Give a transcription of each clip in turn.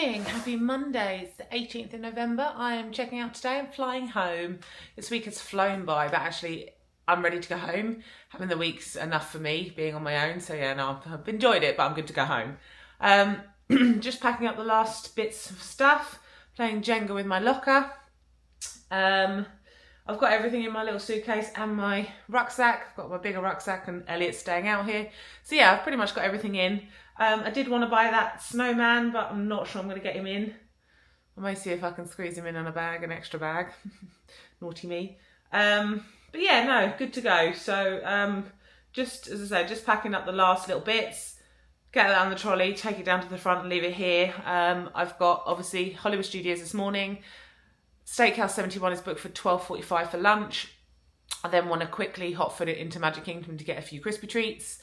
morning, happy Monday. It's the 18th of November. I am checking out today. I'm flying home. This week has flown by, but actually I'm ready to go home. Having the week's enough for me, being on my own. So yeah, no, I've enjoyed it, but I'm good to go home. Just packing up the last bits of stuff, playing Jenga with my locker. I've got everything in my little suitcase and my rucksack. I've got my bigger rucksack and Elliot's staying out here. So yeah, I've pretty much got everything in. I did want to buy that snowman, but I'm not sure I'm going to get him in. I may see if I can squeeze him in on a bag, an extra bag. Naughty me. But yeah, no, good to go. So just, as I said, just packing up the last little bits. Get it on the trolley, take it down to the front and leave it here. I've got, obviously, Hollywood Studios this morning. Steakhouse 71 is booked for 12:45 for lunch. I then want to quickly hot-foot it into Magic Kingdom to get a few crispy treats.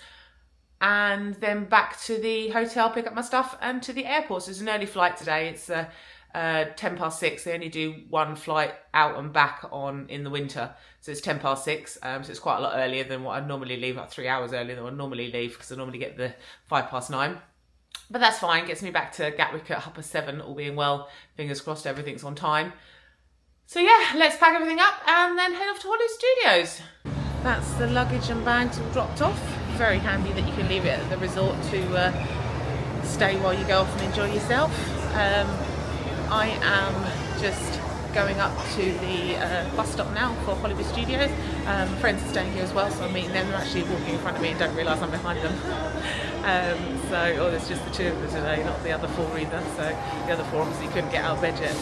And then back to the hotel, pick up my stuff, and to the airport. So it's an early flight today. It's 6:10. They only do one flight out and back in the winter. So it's 6:10. So it's quite a lot earlier than what I normally leave, like 3 hours earlier than what I normally leave, because I normally get the 9:05. But that's fine. Gets me back to Gatwick at 7:30, all being well. Fingers crossed everything's on time. So yeah, let's pack everything up and then head off to Hollywood Studios. That's the luggage and bags all dropped off. Very handy that you can leave it at the resort to stay while you go off and enjoy yourself. I am just going up to the bus stop now for Hollywood Studios. Friends are staying here as well, so I'm meeting them. They're actually walking in front of me and don't realise I'm behind them. There's just the two of them today, not the other four either. So the other four obviously couldn't get out of bed yet.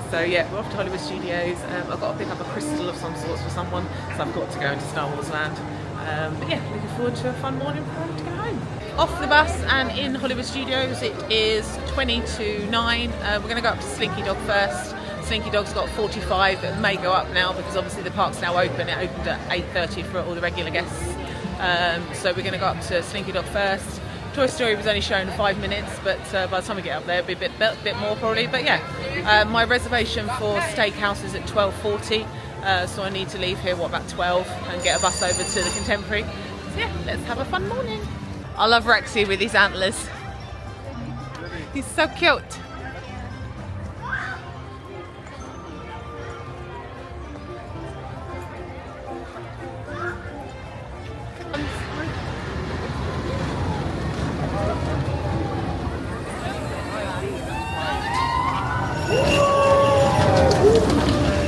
So yeah, we're off to Hollywood Studios. I've got to pick up a crystal of some sorts for someone, so I've got to go into Star Wars Land. But yeah, looking forward to a fun morning for him to go home. Off the bus and in Hollywood Studios, it is 9:20. We're going to go up to Slinky Dog first. Slinky Dog's got 45, it may go up now because obviously the park's now open. It opened at 8:30 for all the regular guests. So we're going to go up to Slinky Dog first. Toy Story was only shown 5 minutes, but by the time we get up there, it'll be a bit more probably. But yeah, my reservation for Steakhouse is at 12:40, so I need to leave here, about 12, and get a bus over to the Contemporary. So yeah, let's have a fun morning. I love Rexy with his antlers. He's so cute.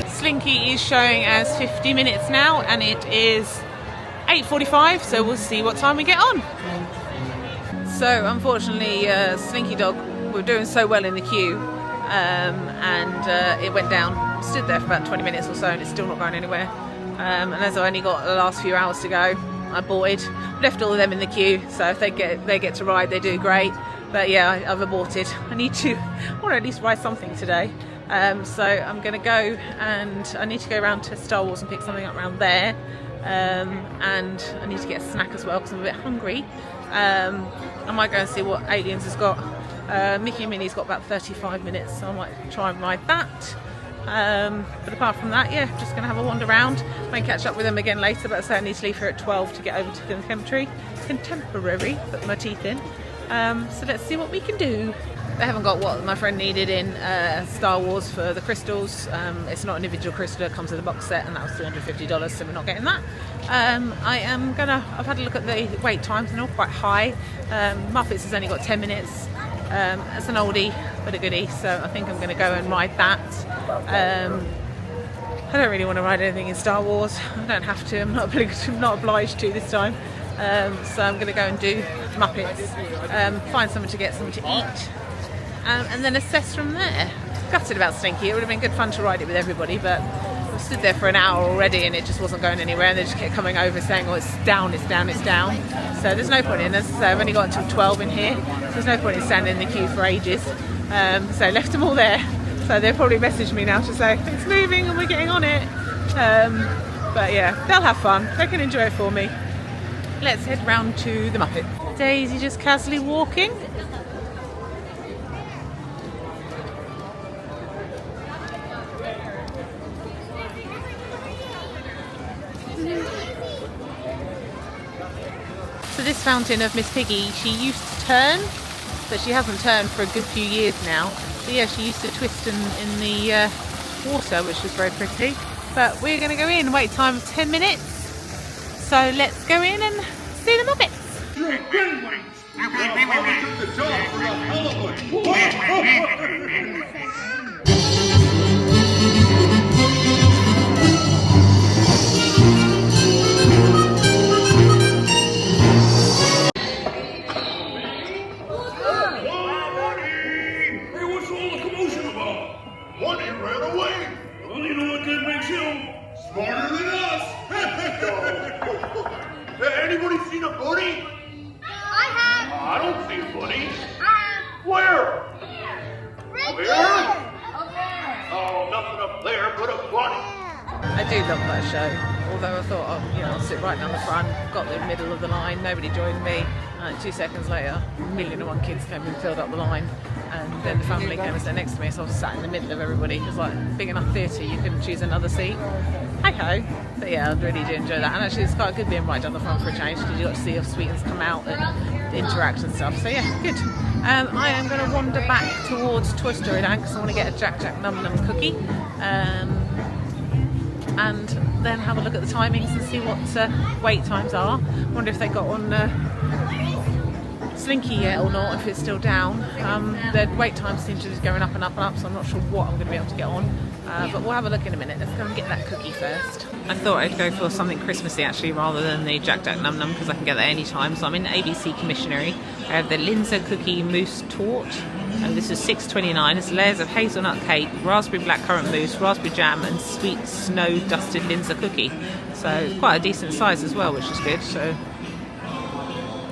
Slinky is showing as 50 minutes now, and it is 8:45, so we'll see what time we get on. So unfortunately, Slinky Dog, we're doing so well in the queue, and it went down. Stood there for about 20 minutes or so, and it's still not going anywhere. And as I only got the last few hours to go, I aborted. Left all of them in the queue, so if they get to ride, they do great. But yeah, I've aborted. I want to at least ride something today. So I'm going to go, and I need to go around to Star Wars and pick something up around there. And I need to get a snack as well because I'm a bit hungry. I might go and see what Aliens has got. Mickey and Minnie's got about 35 minutes, so I might try and ride that. But apart from that, yeah, just going to have a wander around. May catch up with them again later, but I say I need to leave here at 12 to get over to the Contemporary, put my teeth in. So let's see what we can do. They haven't got what my friend needed in Star Wars for the crystals. It's not an individual crystal, it comes with a box set, and that was $350, so we're not getting that. I've had a look at the wait times, and they're all quite high. Muppets has only got 10 minutes. It's an oldie, but a goodie, so I think I'm going to go and ride that. I don't really want to ride anything in Star Wars. I don't have to, I'm not obliged to this time. So I'm going to go and do Muppets, find something to eat. And then assess from there. Gutted about Slinky. It would have been good fun to ride it with everybody, but we stood there for an hour already and it just wasn't going anywhere, and they just kept coming over saying, oh, it's down. So there's no point in this. So I've only got until 12 in here, so there's no point in standing in the queue for ages. So left them all there. So they'll probably message me now to say it's moving and we're getting on it. But yeah, they'll have fun. They can enjoy it for me. Let's head round to the Muppet. Daisy just casually walking. So this fountain of Miss Piggy, she used to turn, but she hasn't turned for a good few years now. But yeah, she used to twist in the water, which was very pretty. But we're going to go in, wait time of 10 minutes. So let's go in and see the Muppets. Smarter than us! Anybody seen a bunny? I have. I don't see a bunny. I Where? Right Where? there. Oh, nothing up there but a bunny. I do love that show, although I thought, oh, I'll sit right down the front, got the middle of the line, nobody joined me. 2 seconds later, 1,000,001 kids came and filled up the line, and then the family came and sat next to me, so I was sat in the middle of everybody. It was like big enough theatre, you couldn't choose another seat. Hey-ho. But yeah, I really do enjoy that, and actually it's quite good being right down the front for a change, because you got to see your sweetens come out and interact and stuff, so yeah, good. I am going to wander back towards Toy Story Land, because I want to get a Jack Jack Num Num cookie. And then have a look at the timings and see what wait times are. Wonder if they got on Slinky yet or not, if it's still down. The wait times seem to be going up and up and up, so I'm not sure what I'm going to be able to get on. But we'll have a look in a minute. Let's go and get that cookie first. I thought I'd go for something Christmassy actually, rather than the Jack Jack Num Num, because I can get that any time. So I'm in ABC Commissionary. I have the Linzer Cookie Mousse Torte. And this is $6.29. It's layers of hazelnut cake, raspberry blackcurrant mousse, raspberry jam, and sweet snow dusted Linzer cookie. So it's quite a decent size as well, which is good. So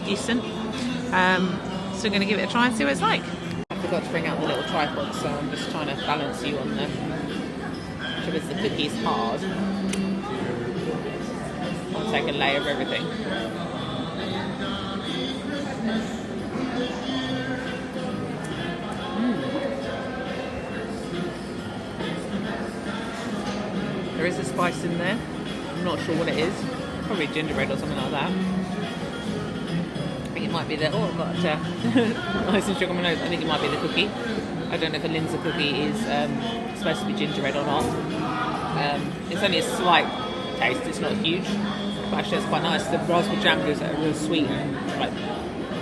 decent. So I'm going to give it a try and see what it's like. I forgot to bring out the little tripod, so I'm just trying to balance you on the. Because the cookie's hard. I'll take a layer of everything. There is a spice in there. I'm not sure what it is. Probably gingerbread or something like that. I think it might be the... Oh, I've got ice and sugar on my nose. I think it might be the cookie. I don't know if a Linzer cookie is supposed to be gingerbread or not. It's only a slight taste. It's not huge. But actually it's quite nice. The raspberry jam gives it a real sweet, like,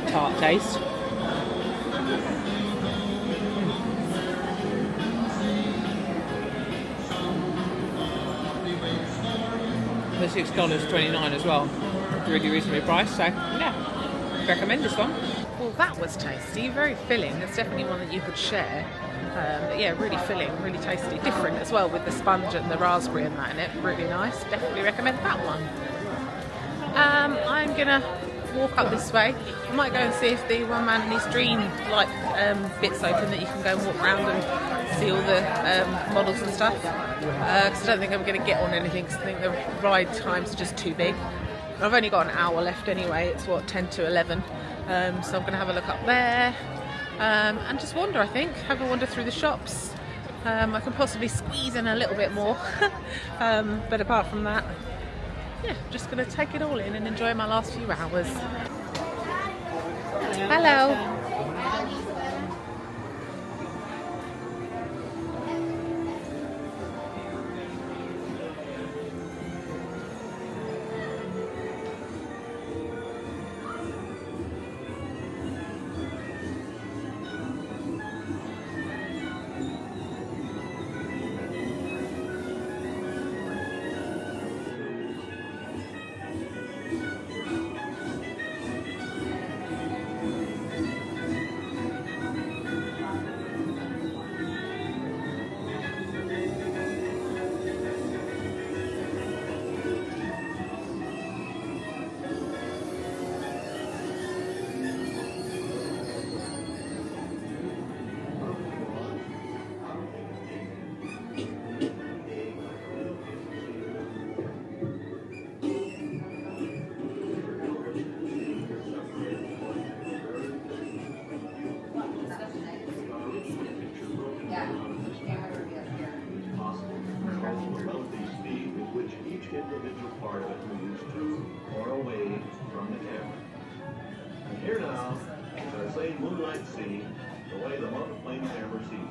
tart taste. The $6.29 as well. Really reasonably priced, so yeah, recommend this one. Well, that was tasty, very filling. It's definitely one that you could share. But yeah, really filling, really tasty. Different as well with the sponge and the raspberry and that in it. Really nice. Definitely recommend that one. I'm gonna walk up this way. I might go and see if the One Man and His Dream like bits open that you can go and walk around and see all the models and stuff. Because I don't think I'm going to get on anything, because I think the ride times are just too big. I've only got an hour left anyway. It's what, 10 to 11. So I'm going to have a look up there and just wander, I think. Have a wander through the shops. I can possibly squeeze in a little bit more. But apart from that, yeah, just going to take it all in and enjoy my last few hours. Hello. Individual part of it moves to or away from the camera. And here now As I say, moonlight scene, the way the Muppet camera sees it.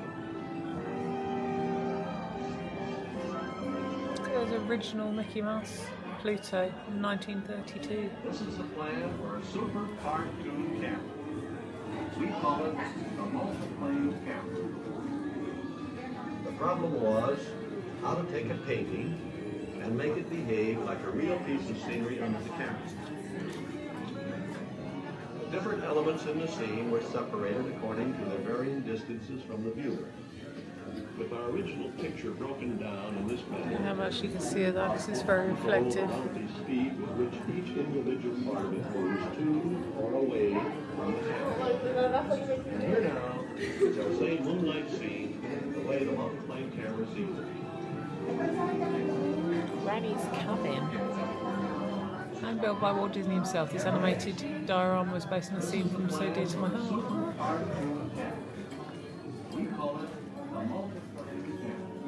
Look at those original Mickey Mouse Pluto from 1932. This is the plan for a super cartoon camera. We call it a multiplane camera. The problem was how to take a painting and make it behave like a real piece of scenery under the camera. Different elements in the scene were separated according to their varying distances from the viewer. With our original picture broken down in this manner, How much you can see of that, because it's very reflective. the speed with which each individual part of it moves to or away from the camera. And here now is our same moonlight scene, the way the multiplane camera sees it. Granny's Cabin. And built by Walt Disney himself, this animated diorama was based on a scene from So Dear to My Heart. We call it a multiplane camera.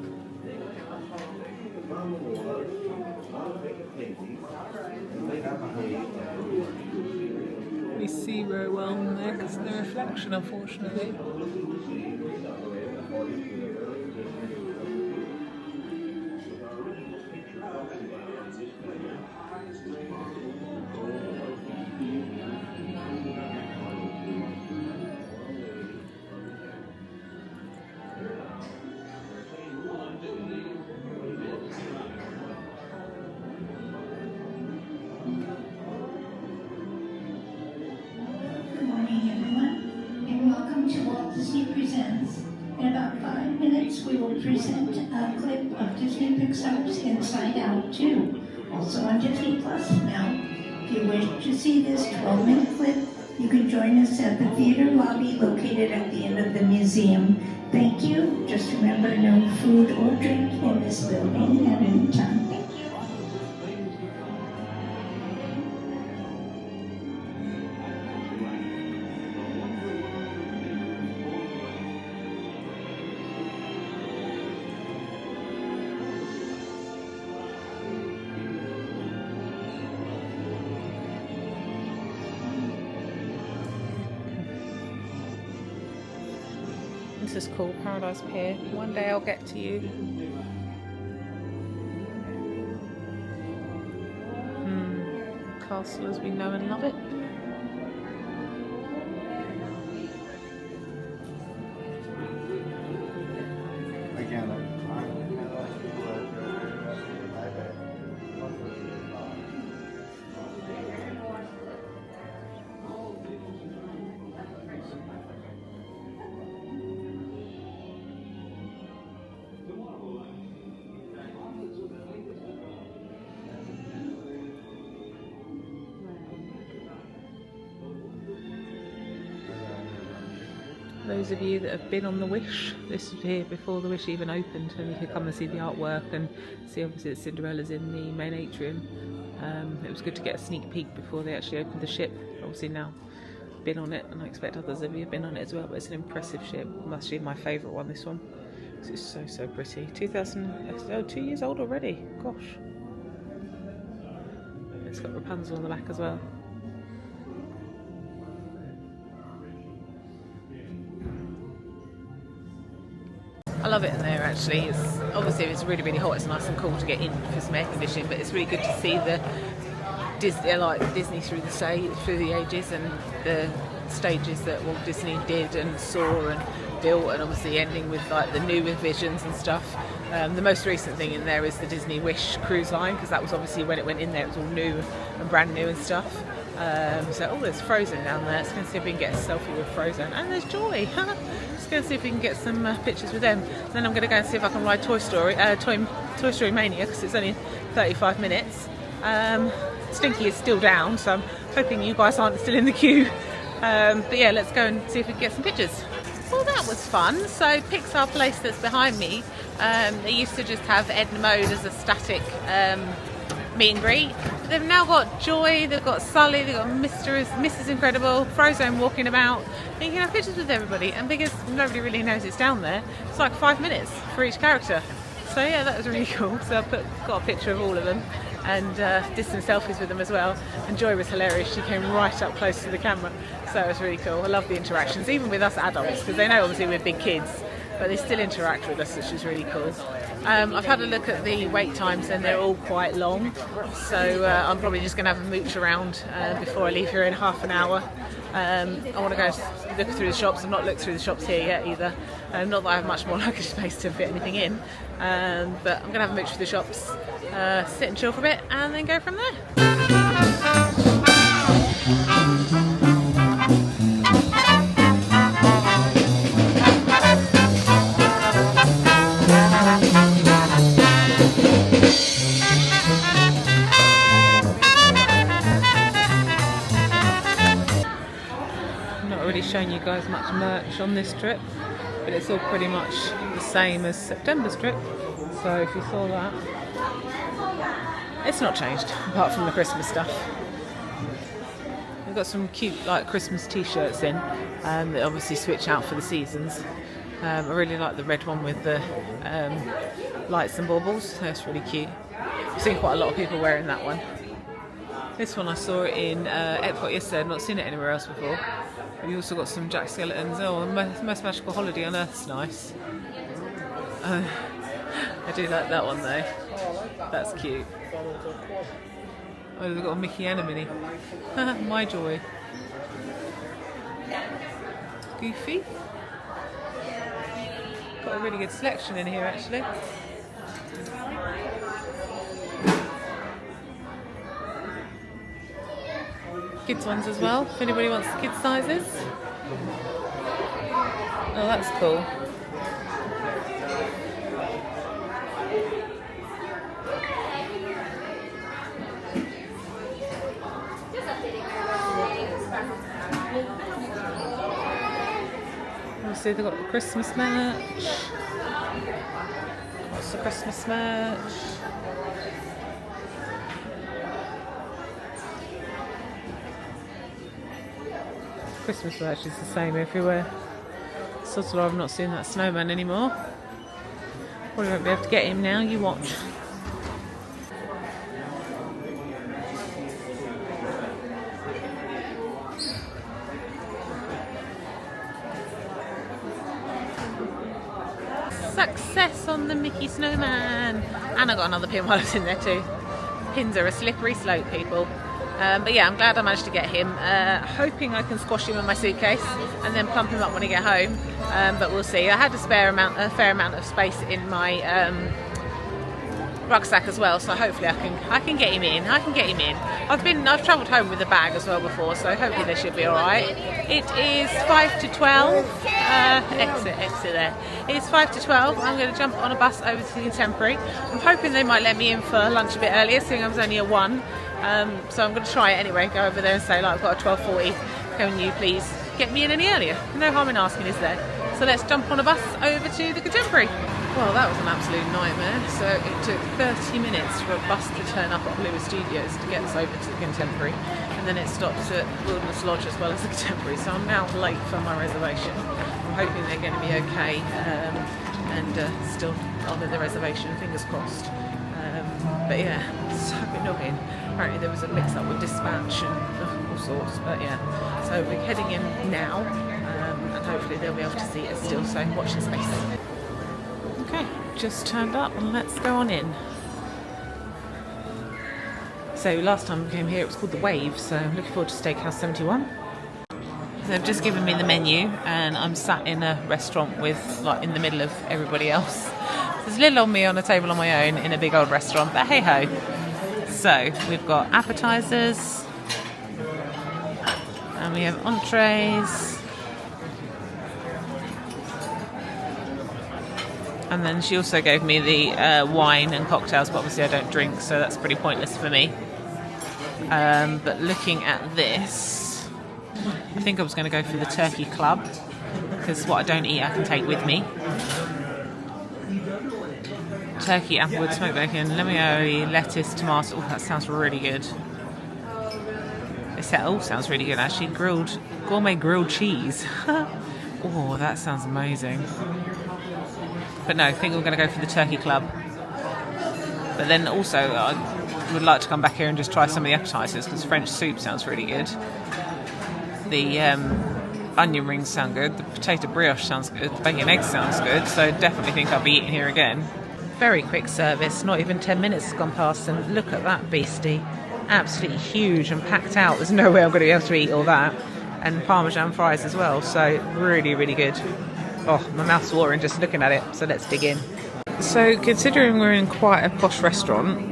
The problem was how to take a painting and make it behave like a real piece of scenery. We see very well in there because of the reflection, unfortunately. Good morning, everyone, and welcome to Walt Disney Presents. In about 5 minutes, we will present a clip of Disney Pixar's Inside Out 2, also on Disney Plus now. If you wish to see this 12-minute clip, you can join us at the theater lobby located at the end of the museum. Thank you. Just remember, no food or drink in this building at any time. Thank you. This is called Paradise Pier. One day I'll get to you. Castle as we know and love it. Those of you that have been on the Wish, this was here before the Wish even opened, and you could come and see the artwork and see obviously that Cinderella's in the main atrium. It was good to get a sneak peek before they actually opened the ship. Obviously now been on it, and I expect others of you have been on it as well, but it's an impressive ship. Actually my favourite one, this one. It's so pretty. 2 years old already, gosh. It's got Rapunzel on the back as well. I love it in there actually. It's obviously it's really hot. It's nice and cool to get in for some air conditioning, but it's really good to see the Disney through the ages and the stages that Walt Disney did and saw and built, and obviously ending with like the new Visions and stuff. The most recent thing in there is the Disney Wish cruise line, because that was obviously when it went in there, it was all new and brand new and stuff. There's Frozen down there. Let's go and see if we can get a selfie with Frozen. And there's Joy. Let's go and see if we can get some pictures with them. Then I'm going to go and see if I can ride Toy Story Mania, because it's only 35 minutes. Stinky is still down, so I'm hoping you guys aren't still in the queue. But yeah, let's go and see if we can get some pictures. Well, that was fun. So Pixar Place that's behind me, they used to just have Edna Mode as a static meet and greet. They've now got Joy, they've got Sully, they've got Mrs. Incredible, Frozen walking about. And you can have pictures with everybody, and because nobody really knows it's down there, it's like 5 minutes for each character. So yeah, that was really cool. So got a picture of all of them. and did some selfies with them as well. And Joy was hilarious. She came right up close to the camera, so it was really cool. I love the interactions, even with us adults, because they know obviously we're big kids, but they still interact with us, which is really cool. I've had a look at the wait times and they're all quite long, so I'm probably just going to have a mooch around before I leave here in half an hour. I want to go look through the shops. I've not looked through the shops here yet either. Not that I have much more luggage space to fit anything in, but I'm going to have a mooch through the shops, sit and chill for a bit, and then go from there. Showing you guys much merch on this trip, but it's all pretty much the same as September's trip, so if you saw that, it's not changed apart from the Christmas stuff. We've got some cute like Christmas t-shirts in that obviously switch out for the seasons. I really like the red one with the lights and baubles. That's really cute. I've seen quite a lot of people wearing that one. This one I saw in Epcot yesterday. I've not seen it anywhere else before. We also got some Jack Skeletons. Oh, the most magical holiday on Earth's nice. I do like that one though. That's cute. Oh, they've got a Mickey and a Minnie. My joy. Goofy. Got a really good selection in here actually. Kids ones as well, if anybody wants the kids sizes. Oh, that's cool. See, they've got the Christmas merch. What's the Christmas merch? Christmas merch is the same everywhere. Sort of, I've not seen that snowman anymore. Probably won't be able to get him now, you watch. Success on the Mickey Snowman! And I got another pin while I was in there too. Pins are a slippery slope, people. But yeah, I'm glad I managed to get him. Hoping I can squash him in my suitcase and then plump him up when I get home. But we'll see. I had a fair amount of space in my rucksack as well, so hopefully I can get him in. I've travelled home with a bag as well before, so hopefully they should be all right. It is 5 to 12. Exit there. It's 5 to 12. I'm going to jump on a bus over to the Contemporary. I'm hoping they might let me in for lunch a bit earlier, seeing I was only at 1. So I'm going to try it anyway, go over there and say, like, I've got a 12:40, can you please get me in any earlier? No harm in asking, is there? So let's jump on a bus over to the Contemporary. Well, that was an absolute nightmare. So it took 30 minutes for a bus to turn up at Hollywood Studios to get us over to the Contemporary, and then it stops at Wilderness Lodge as well as the Contemporary, so I'm now late for my reservation. I'm hoping they're going to be okay and still honour the reservation, fingers crossed. But yeah, so annoying. Apparently there was a mix-up with dispatch and all sorts, but yeah. So we're heading in now, and hopefully they'll be able to see us still, so watch the space. Okay, just turned up and let's go on in. So last time we came here it was called The Wave, so I'm looking forward to Steakhouse 71. So they've just given me the menu and I'm sat in a restaurant with, like, in the middle of everybody else. There's little old me on a table on my own in a big old restaurant, but hey ho. So we've got appetizers and we have entrees, and then she also gave me the wine and cocktails, but obviously I don't drink, so that's pretty pointless for me. But looking at this, I think I was going to go for the turkey club, because what I don't eat I can take with me. Turkey, applewood, smoked bacon, lemon aioli, lettuce, tomato. Oh, that sounds really good. It all sounds really good actually. Gourmet grilled cheese. Oh, that sounds amazing. But no, I think we're going to go for the turkey club. But then also, would like to come back here and just try some of the appetizers, because French soup sounds really good. The onion rings sound good. The potato brioche sounds good. The bacon eggs sounds good. So definitely think I'll be eating here again. Very quick service. Not even 10 minutes has gone past, and look at that beastie. Absolutely huge and packed out. There's no way I'm going to be able to eat all that. And Parmesan fries as well. So really, really good. Oh, my mouth's watering just looking at it. So let's dig in. So considering we're in quite a posh restaurant,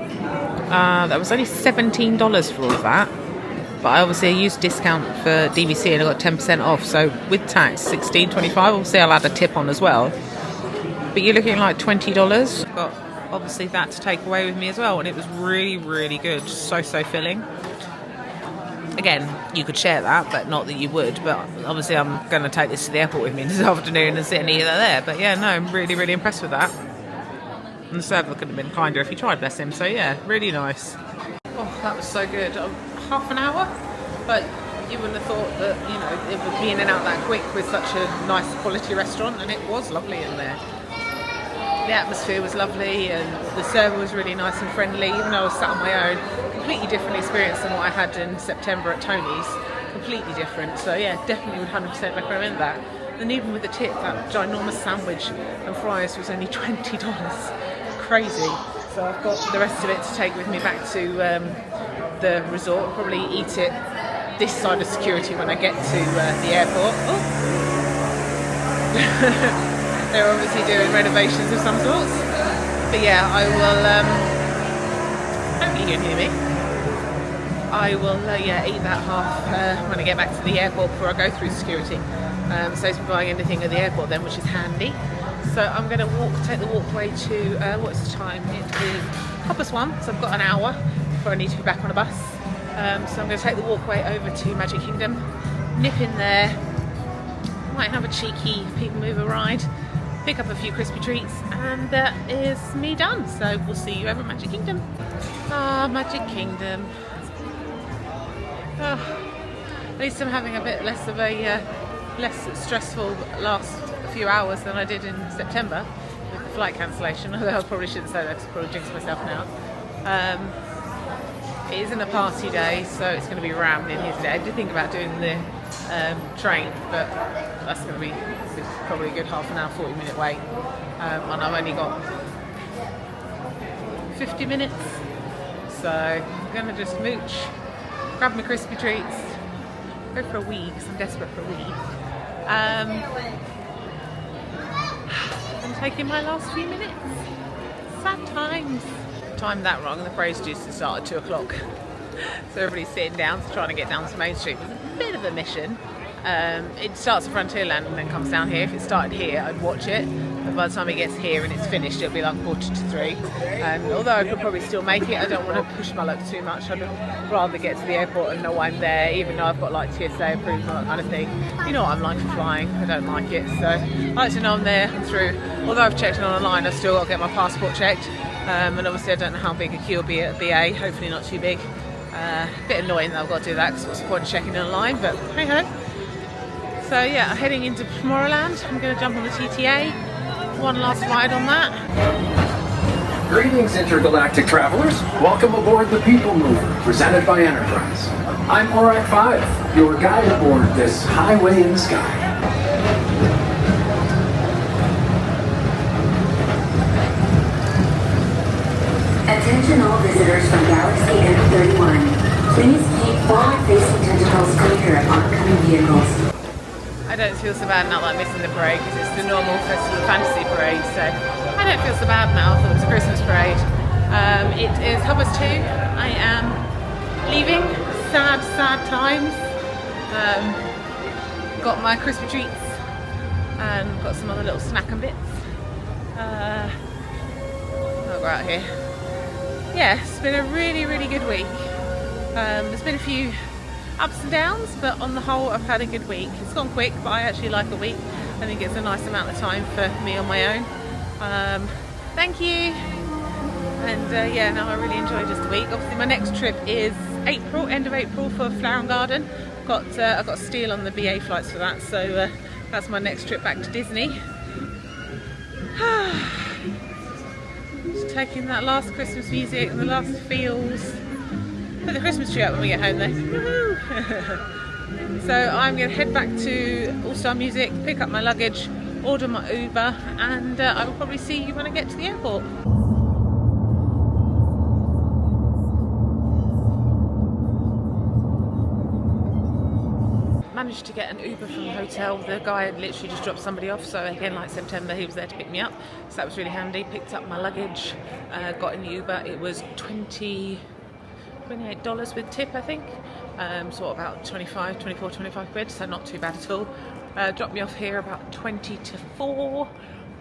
that was only $17 for all of that. But I obviously used discount for DVC and I got 10% off. So with tax, $16.25. Obviously I'll add a tip on as well. But you're looking at like $20. Got obviously that to take away with me as well. And it was really, really good. So filling. Again, you could share that, but not that you would. But obviously I'm going to take this to the airport with me this afternoon and sit and eat it there. But yeah, no, I'm really, really impressed with that. And the server could have been kinder if he tried, bless him. So yeah, really nice. Oh, that was so good. Half an hour, but you wouldn't have thought that, you know, it would be in and out that quick with such a nice quality restaurant, and it was lovely in there. The atmosphere was lovely and the server was really nice and friendly, even though I was sat on my own. Completely different experience than what I had in September at Tony's. Completely different. So yeah, definitely would 100% recommend that. And even with the tip, that ginormous sandwich and fries was only $20. Crazy. So I've got the rest of it to take with me back to the resort. I'll probably eat it this side of security when I get to the airport. Oh. They're obviously doing renovations of some sorts. But yeah, I will, hopefully you can hear me. I will eat that half when I get back to the airport before I go through security. Saves me buying anything at the airport then, which is handy. So I'm going to take the walkway to, what's the time? It is 1:30, so I've got an hour before I need to be back on a bus. So I'm going to take the walkway over to Magic Kingdom, nip in there, might have a cheeky People Mover ride, pick up a few crispy treats, and that is me done. So we'll see you over at Magic Kingdom. Ah, Magic Kingdom. Oh, at least I'm having a bit less of a less stressful last few hours than I did in September with the flight cancellation, although I probably shouldn't say that because I'll probably jinx myself now. It isn't a party day, so it's going to be rammed in here today. I did think about doing the train, but that's going to be probably a good half an hour, 40-minute wait, and I've only got 50 minutes, so I'm going to just mooch, grab my crispy treats, go for a wee because I'm desperate for a wee. I'm taking my last few minutes. Sad times. Timed that wrong. The praise juice to start at 2 o'clock. So everybody's sitting down, trying to get down to Main Street. It's a bit of a mission. It starts at Frontierland and then comes down here. If it started here, I'd watch it. But by the time it gets here and it's finished, it'll be like 2:45. And although I could probably still make it, I don't want to push my luck too much. I'd rather get to the airport and know I'm there, even though I've got like TSA approved and that kind of thing. You know what I'm like for flying. I don't like it. So I like to know I'm there and through. Although I've checked it online, I've still got to get my passport checked. And obviously I don't know how big a queue will be at BA. Hopefully not too big. A bit annoying that I've got to do that because what's the point of checking it online, but hey ho. So yeah, heading into Tomorrowland. I'm going to jump on the TTA. One last ride on that. Greetings, intergalactic travelers. Welcome aboard the People Mover, presented by Enterprise. I'm Aurak 5, your guide aboard this highway in the sky. Attention all visitors from Galaxy N31. Please keep forward-facing tentacles clear of oncoming vehicles. I don't feel so bad now that I'm missing the parade because it's the normal Festival Fantasy parade, so I don't feel so bad now. I thought it was a Christmas parade. It is 2:30. I am leaving. Sad times. Got my crispy treats and got some other little snack and bits. I'll go out here. Yeah, it's been a really, really good week. There's been a few ups and downs, but on the whole I've had a good week. It's gone quick, but I actually like a week. I think it's a nice amount of time for me on my own. Thank you. And yeah, no, I really enjoyed just a week. Obviously my next trip is April, end of April for Flower and Garden. I've got a steal on the BA flights for that, so that's my next trip back to Disney. Just taking that last Christmas music and the last feels. Put the Christmas tree up when we get home though. So I'm going to head back to All Star Music, pick up my luggage, order my Uber, and I will probably see you when I get to the airport. Managed to get an Uber from the hotel. The guy had literally just dropped somebody off, so again, like September, he was there to pick me up, so that was really handy. Picked up my luggage, got in the Uber. It was $28 with tip, I think, so about 24, 25 quid, so not too bad at all. Dropped me off here about 20 to 4,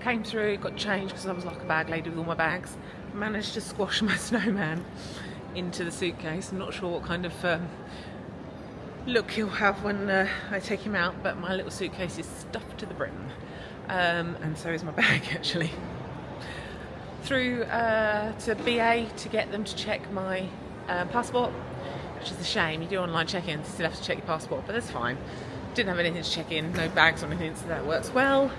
came through, got changed because I was like a bag lady with all my bags. Managed to squash my snowman into the suitcase. I'm not sure what kind of look he'll have when I take him out, but my little suitcase is stuffed to the brim, and so is my bag actually. Through to BA to get them to check my passport, which is a shame. You do online check-in, still have to check your passport, but that's fine. Didn't have anything to check in, no bags or anything, so that works well.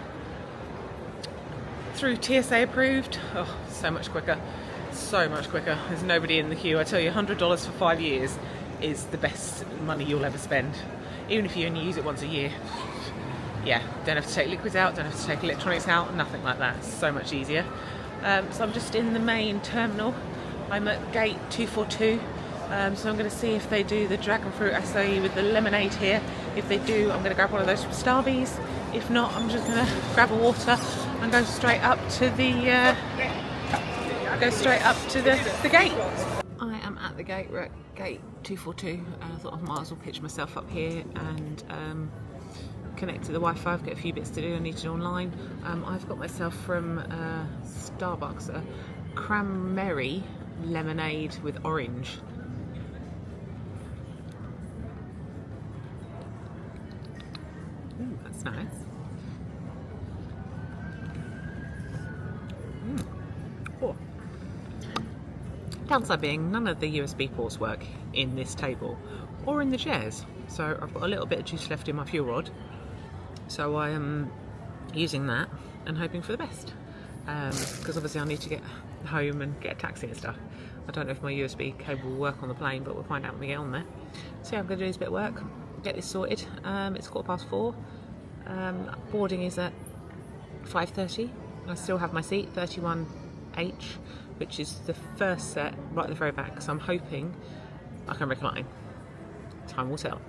Through TSA approved. Oh, so much quicker, so much quicker. There's nobody in the queue. I tell you, $100 for 5 years is the best money you'll ever spend, even if you only use it once a year. Yeah, don't have to take liquids out, don't have to take electronics out, nothing like that. It's so much easier. So I'm just in the main terminal. I'm at gate 242, so I'm going to see if they do the dragon fruit acai with the lemonade here. If they do, I'm going to grab one of those from Starbucks. If not, I'm just going to grab a water and go straight up to the gate. I am at the gate. We're at gate 242. I thought I might as well pitch myself up here and connect to the Wi-Fi. I've got a few bits to do. I need to do online. I've got myself from Starbucks a cranberry lemonade with orange. Ooh, that's nice. Oh. Downside being, none of the USB ports work in this table or in the chairs, so I've got a little bit of juice left in my fuel rod, so I am using that and hoping for the best, because obviously I need to get home and get a taxi and stuff. I don't know if my USB cable will work on the plane, but we'll find out when we get on there. So yeah, I'm going to do this bit of work, get this sorted. It's 4:15. Boarding is at 5:30. I still have my seat, 31H, which is the first set right at the very back, so I'm hoping I can recline. Time will tell.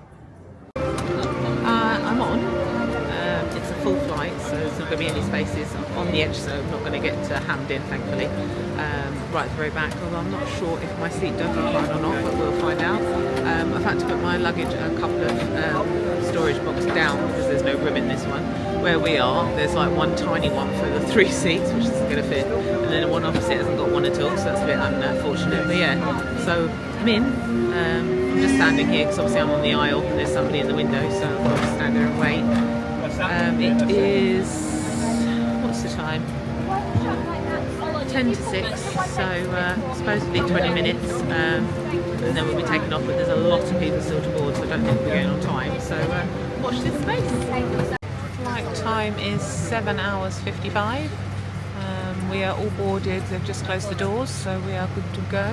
I'm on. It's a full flight, so there's not going to be any spaces on the edge, so I'm not going to get hammed in, thankfully. Right at the very back, although I'm not sure if my seat does recline or not, but we'll find out. I've had to put my luggage a couple of storage boxes down because there's no room in this one. Where we are, there's like one tiny one for the 3 seats, which isn't going to fit, and then the one opposite hasn't got one at all, so that's a bit unfortunate. But yeah, so I'm in. I'm just standing here because obviously I'm on the aisle and there's somebody in the window, so I'll just stand there and wait. It is, what's the time? 10 to 6, so supposedly 20 minutes, and then we'll be taking off, but there's a lot of people still to board, so I don't think we're going on time, so watch this space. Flight time is 7 hours 55. We are all boarded, they've just closed the doors, so we are good to go,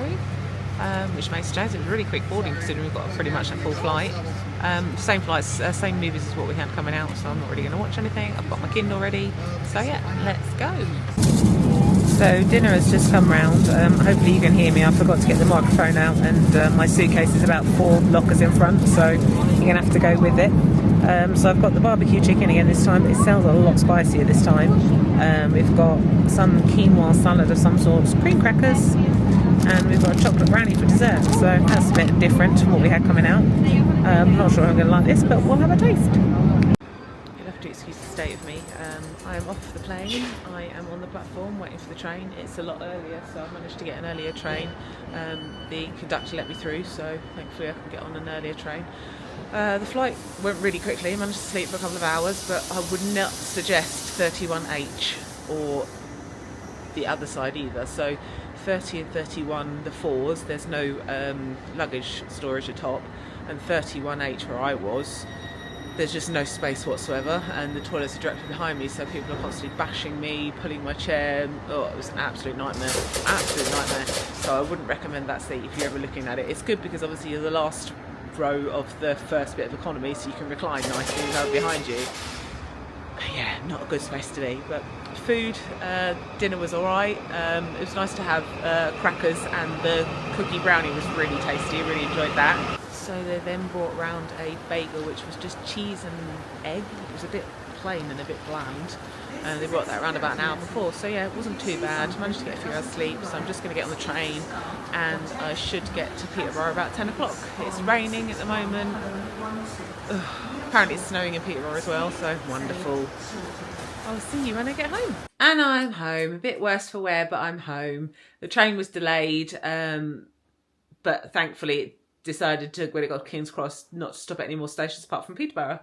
which makes sense. It was a really quick boarding considering we've got pretty much a full flight. Same flights, same movies as what we had coming out, so I'm not really going to watch anything. I've got my Kindle ready, so yeah, let's go. So dinner has just come round. Hopefully you can hear me. I forgot to get the microphone out, and my suitcase is about 4 lockers in front, so you're going to have to go with it. So I've got the barbecue chicken again this time, but it sounds a lot spicier this time. We've got some quinoa salad of some sorts, cream crackers, and we've got a chocolate brownie for dessert, so that's a bit different from what we had coming out. I'm not sure I'm going to like this, but we'll have a taste. You'll have to excuse the state of me. I am off the plane. I am on the platform waiting for the train. It's a lot earlier, so I managed to get an earlier train. The conductor let me through, so thankfully I can get on an earlier train. The flight went really quickly. I managed to sleep for a couple of hours, but I would not suggest 31H or the other side either. So 30 and 31, the 4s, there's no luggage storage atop, and 31H where I was, there's just no space whatsoever, and the toilets are directly behind me, so people are constantly bashing me, pulling my chair. Oh, it was an absolute nightmare, absolute nightmare. So I wouldn't recommend that seat if you're ever looking at it. It's good because obviously you're the last row of the first bit of economy, so you can recline nicely and have it behind you. But yeah, not a good space to be. But food, dinner was alright. It was nice to have crackers, and the cookie brownie was really tasty. Really enjoyed that. So they then brought round a bagel which was just cheese and egg. It was a bit plain and a bit bland, and they brought that around about an hour before, so yeah, it wasn't too bad. Managed to get a few hours sleep, so I'm just going to get on the train and I should get to Peterborough about 10 o'clock. It's raining at the moment. Ugh. Apparently it's snowing in Peterborough as well, so wonderful. I'll see you when I get home. And I'm home. A bit worse for wear, but I'm home. The train was delayed, but thankfully it decided to, when it got to King's Cross, not to stop at any more stations apart from Peterborough.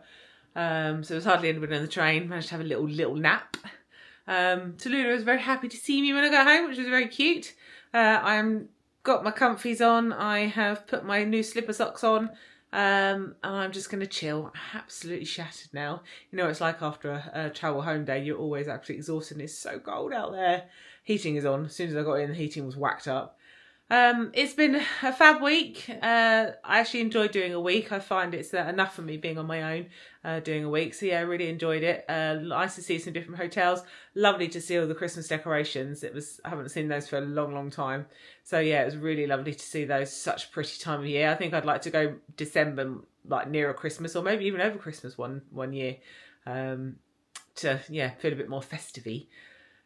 So there was hardly anybody on the train. Managed to have a little nap. Tallulah was very happy to see me when I got home, which was very cute. I'm got my comfies on. I have put my new slipper socks on. And I'm just going to chill. I'm absolutely shattered now. You know what it's like after a travel home day. You're always absolutely exhausted, and it's so cold out there. Heating is on. As soon as I got in, the heating was whacked up. It's been a fab week. I actually enjoyed doing a week. I find it's enough for me being on my own doing a week. So yeah, I really enjoyed it. Nice to see some different hotels. Lovely to see all the Christmas decorations. I haven't seen those for a long time. So yeah, it was really lovely to see those. Such a pretty time of year. I think I'd like to go December, like nearer Christmas, or maybe even over Christmas one year, to feel a bit more festive-y.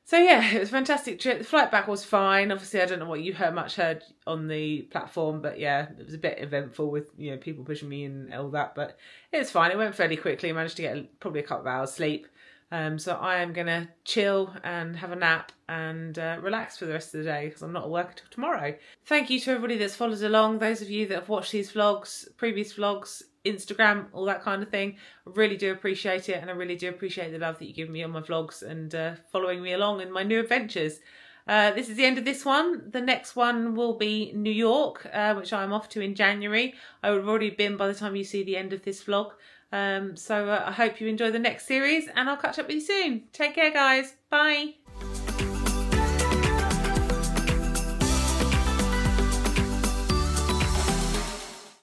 So yeah, it was a fantastic trip. The flight back was fine. Obviously, I don't know what you heard on the platform, but yeah, it was a bit eventful with people pushing me and all that. But it was fine. It went fairly quickly. I managed to get probably a couple of hours sleep. So I am gonna chill and have a nap and relax for the rest of the day because I'm not at work until tomorrow. Thank you to everybody that's followed along. Those of you that have watched these vlogs, previous vlogs, Instagram, all that kind of thing. I really do appreciate it, and I really do appreciate the love that you give me on my vlogs and following me along in my new adventures. This is the end of this one. The next one will be New York, which I'm off to in January. I would have already been by the time you see the end of this vlog. So I hope you enjoy the next series, and I'll catch up with you soon. Take care, guys. Bye.